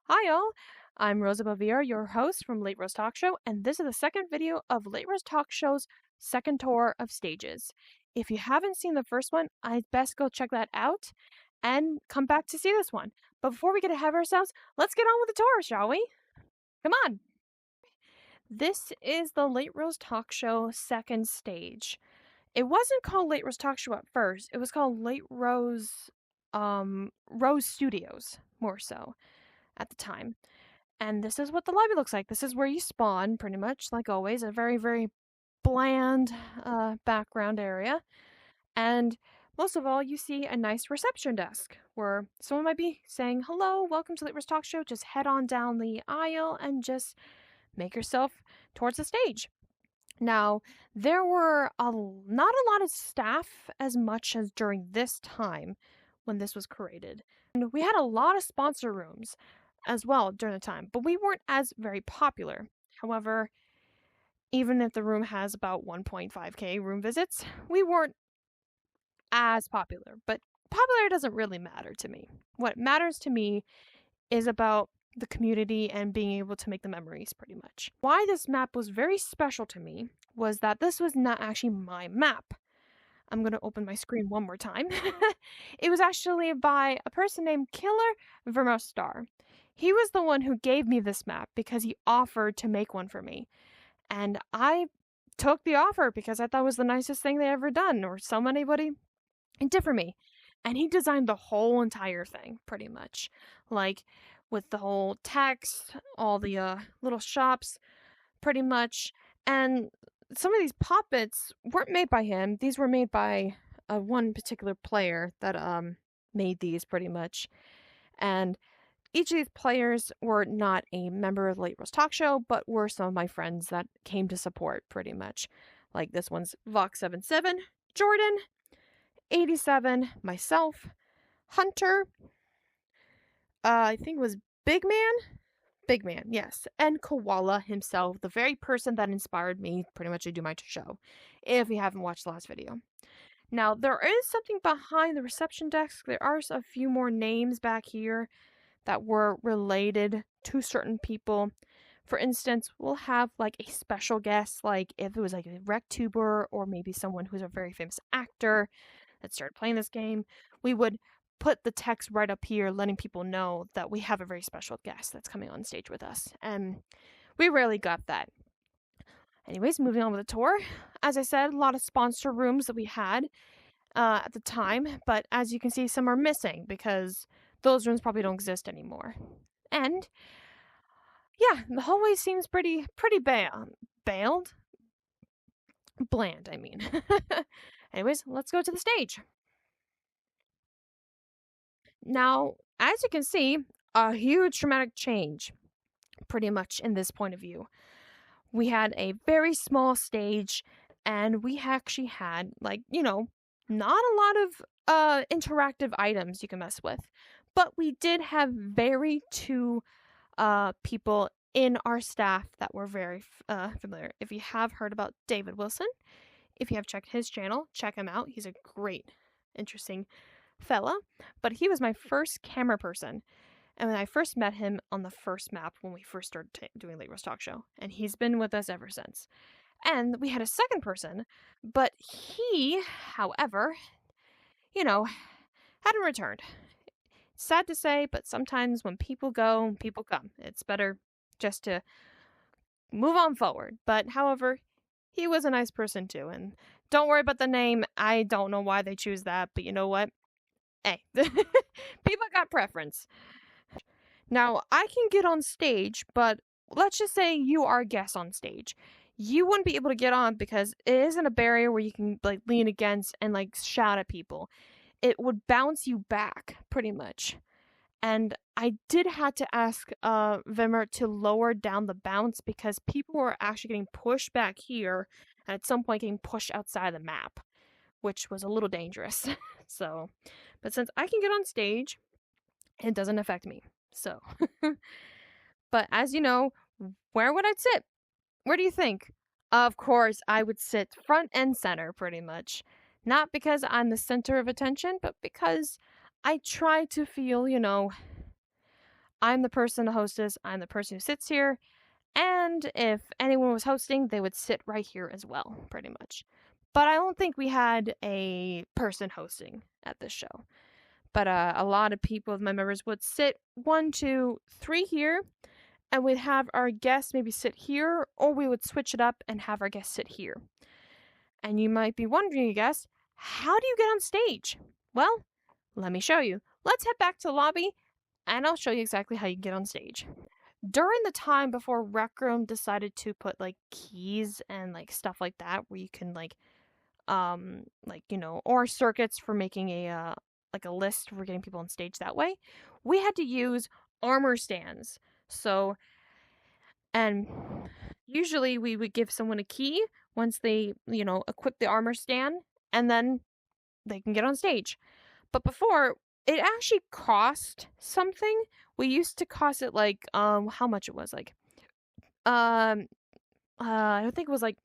Hi all, I'm Rosa Bavir, your host from Late Rose Talk Show, and this is the second video of Late Rose Talk Show's second tour of stages. If you haven't seen the first one, I'd best go check that out and come back to see this one. But before we get ahead of ourselves, let's get on with the tour, shall we? Come on! This is the Late Rose Talk Show second stage. It wasn't called Late Rose Talk Show at first, it was called Late Rose, Rose Studios, more so, at the time. And this is what the lobby looks like. This is where you spawn, pretty much, like always. A very, very bland background area. And most of all, you see a nice reception desk where someone might be saying, "Hello, welcome to the Talk Show." Just head on down the aisle and just make yourself towards the stage. Now, there were not a lot of staff as much as during this time when this was created. And we had a lot of sponsor rooms as well during the time, but we weren't as very popular. However, even if the room has about 1.5k room visits, we weren't as popular. But popular doesn't really matter to me. What matters to me is about the community and being able to make the memories, pretty much. Why this map was very special to me was that this was not actually my map. I'm going to open my screen one more time. It was actually by a person named Killer Vermostar. He was the one who gave me this map because he offered to make one for me. And I took the offer because I thought it was the nicest thing they ever done, or anybody did for me. And he designed the whole entire thing, pretty much. Like, with the whole text, all the little shops, pretty much. And some of these puppets weren't made by him. These were made by one particular player that made these, pretty much. And each of these players were not a member of the Late Rose Talk Show, but were some of my friends that came to support, pretty much. Like this one's Vox77, Jordan, 87, myself, Hunter, I think it was Big Man, yes, and Koala himself, the very person that inspired me pretty much to do my show, if you haven't watched the last video. Now, there is something behind the reception desk. There are a few more names back here that were related to certain people. For instance, we'll have like a special guest, like if it was like a RecTuber or maybe someone who's a very famous actor that started playing this game, we would put the text right up here letting people know that we have a very special guest that's coming on stage with us. And we rarely got that. Anyways, moving on with the tour. As I said, a lot of sponsor rooms that we had at the time, but as you can see, some are missing because those rooms probably don't exist anymore. And yeah, the hallway seems pretty bland, I mean. Anyways, let's go to the stage. Now, as you can see, a huge dramatic change, pretty much in this point of view. We had a very small stage, and we actually had, like, not a lot of interactive items you can mess with. But we did have two people in our staff that were very familiar. If you have heard about David Wilson, if you have checked his channel, check him out. He's a great, interesting fella. But he was my first camera person. And when I first met him on the first map when we first started doing Late Rose Talk Show. And he's been with us ever since. And we had a second person, but he, however, hadn't returned. Sad to say, but sometimes when people go, people come. It's better just to move on forward. But however, he was a nice person too. And don't worry about the name. I don't know why they choose that, but you know what? Hey, people got preference. Now, I can get on stage, but let's just say you are a guest on stage. You wouldn't be able to get on because it isn't a barrier where you can like lean against and like shout at people. It would bounce you back, pretty much. And I did have to ask Vimmer to lower down the bounce because people were actually getting pushed back here and at some point getting pushed outside the map, which was a little dangerous. So, but since I can get on stage, it doesn't affect me. So, but as you know, where would I sit? Where do you think? Of course, I would sit front and center, pretty much. Not because I'm the center of attention, but because I try to feel, I'm the person, the hostess, I'm the person who sits here, and if anyone was hosting, they would sit right here as well, pretty much. But I don't think we had a person hosting at this show. But a lot of people of my members would sit 1, 2, 3 here, and we'd have our guests maybe sit here, or we would switch it up and have our guests sit here. And you might be wondering, I guess, how do you get on stage? Well, let me show you. Let's head back to the lobby, and I'll show you exactly how you get on stage. During the time before Rec Room decided to put like keys and like stuff like that, where you can or circuits for making a list for getting people on stage that way, we had to use armor stands. So, and usually we would give someone a key once they, equip the armor stand, and then they can get on stage. But before, it actually cost something. We used to cost it like, how much it was, like, I think it was like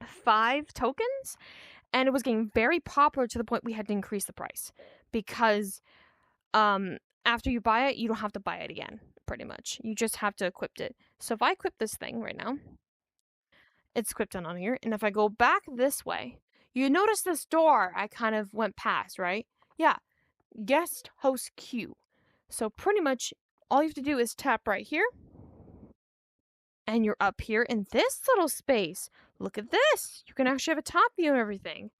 5 tokens, and it was getting very popular to the point we had to increase the price because after you buy it, you don't have to buy it again, pretty much. You just have to equip it. So if I equip this thing right now, it's equipped on here, and if I go back this way, you notice this door I kind of went past, right? Yeah, guest host queue. So pretty much all you have to do is tap right here, and you're up here in this little space. Look at this. You can actually have a top view and everything.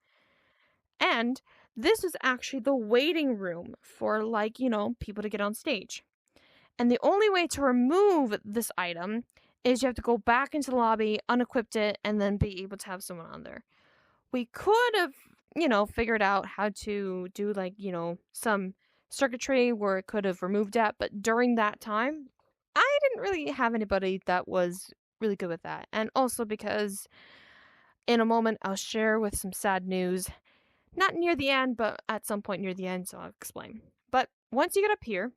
And this is actually the waiting room for, people to get on stage. And the only way to remove this item is you have to go back into the lobby, unequip it, and then be able to have someone on there. We could have, figured out how to do, some circuitry where it could have removed that. But during that time, I didn't really have anybody that was really good with that. And also because in a moment, I'll share with some sad news. Not near the end, but at some point near the end, so I'll explain. But once you get up here,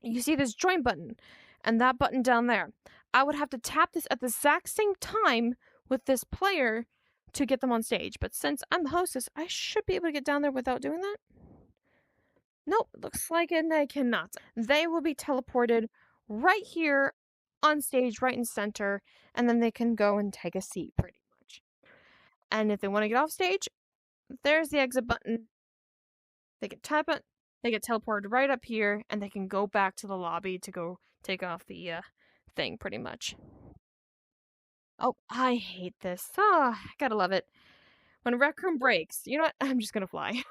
you see this join button, and that button down there. I would have to tap this at the exact same time with this player to get them on stage. But since I'm the hostess, I should be able to get down there without doing that. Nope, looks like it, I cannot. They will be teleported right here on stage, right in center, and then they can go and take a seat, pretty much. And if they want to get off stage, there's the exit button. They can tap it, they get teleported right up here, and they can go back to the lobby to go take off the thing, pretty much. Oh, I hate this. I gotta love it. When Rec Room breaks, you know what? I'm just gonna fly.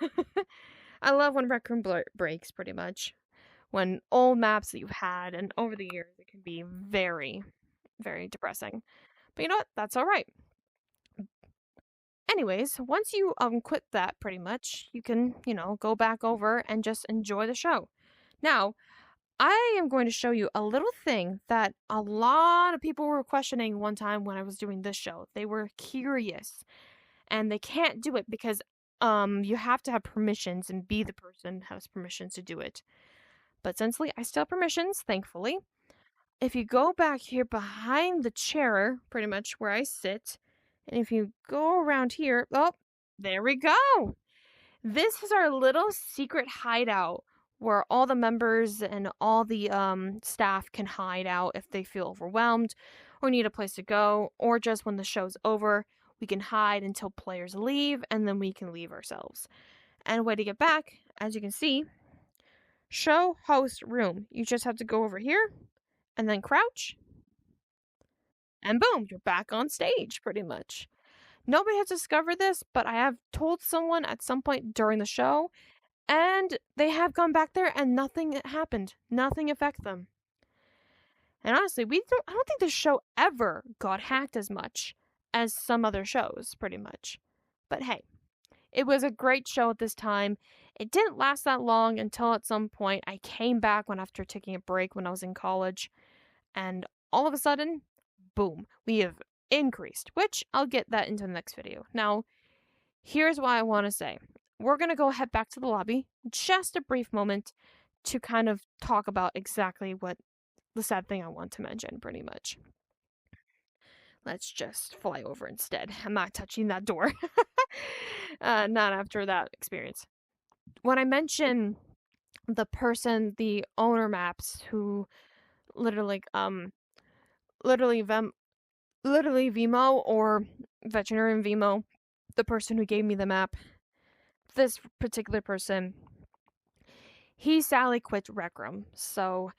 I love when Rec Room breaks, pretty much. When old maps that you've had, and over the years, it can be very, very depressing. But you know what? That's alright. Anyways, once you quit that, pretty much, you can, go back over and just enjoy the show. Now, I am going to show you a little thing that a lot of people were questioning one time when I was doing this show. They were curious, and they can't do it because you have to have permissions and be the person who has permissions to do it. But since I still have permissions, thankfully, if you go back here behind the chair, pretty much where I sit, and if you go around here, oh, there we go. This is our little secret hideout where all the members and all the staff can hide out if they feel overwhelmed or need a place to go, or just when the show's over, we can hide until players leave, and then we can leave ourselves. And a way to get back, as you can see, show host room. You just have to go over here and then crouch, and boom, you're back on stage, pretty much. Nobody has discovered this, but I have told someone at some point during the show, and they have gone back there and nothing happened. Nothing affected them. And honestly, I don't think this show ever got hacked as much as some other shows, pretty much. But hey, it was a great show at this time. It didn't last that long until at some point I came back after taking a break when I was in college, and all of a sudden, boom, we have increased, which I'll get that into the next video. Now, here's what I want to say. We're going to go head back to the lobby, just a brief moment, to kind of talk about exactly what the sad thing I want to mention, pretty much. Let's just fly over instead. I'm not touching that door. Not after that experience. When I mention the person, the owner maps, who literally literally literally Vimo, or veterinarian Vimo, the person who gave me the map, this particular person, he sadly quit Rec Room. So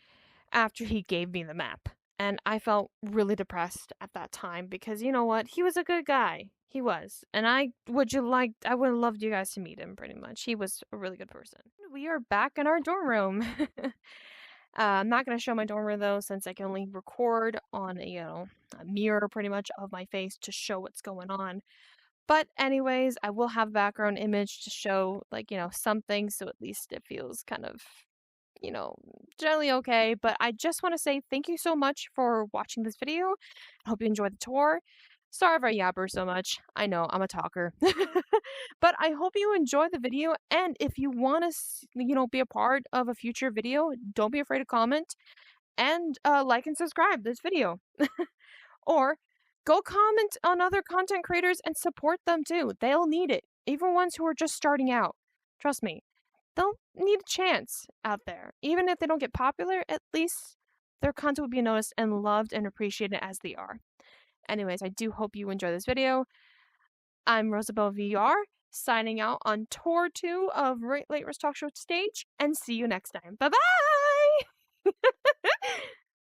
after he gave me the map, and I felt really depressed at that time because you know what, he was a good guy. He was, and I would have loved you guys to meet him. Pretty much, he was a really good person. We are back in our dorm room. I'm not gonna show my dorm room though, since I can only record on a mirror pretty much of my face to show what's going on. But anyways, I will have background image to show something, so at least it feels kind of you know, generally okay. But I just want to say thank you so much for watching this video. I hope you enjoyed the tour. Sorry if I yabber so much. I know, I'm a talker. But I hope you enjoyed the video, and if you want to, be a part of a future video, don't be afraid to comment, and like and subscribe this video. Or go comment on other content creators and support them too. They'll need it. Even ones who are just starting out. Trust me, they'll need a chance out there. Even if they don't get popular, at least their content will be noticed and loved and appreciated as they are. Anyways, I do hope you enjoy this video. I'm Rosabelle VR, signing out on Tour 2 of Late Roast Talk Show Stage, and see you next time. Bye-bye!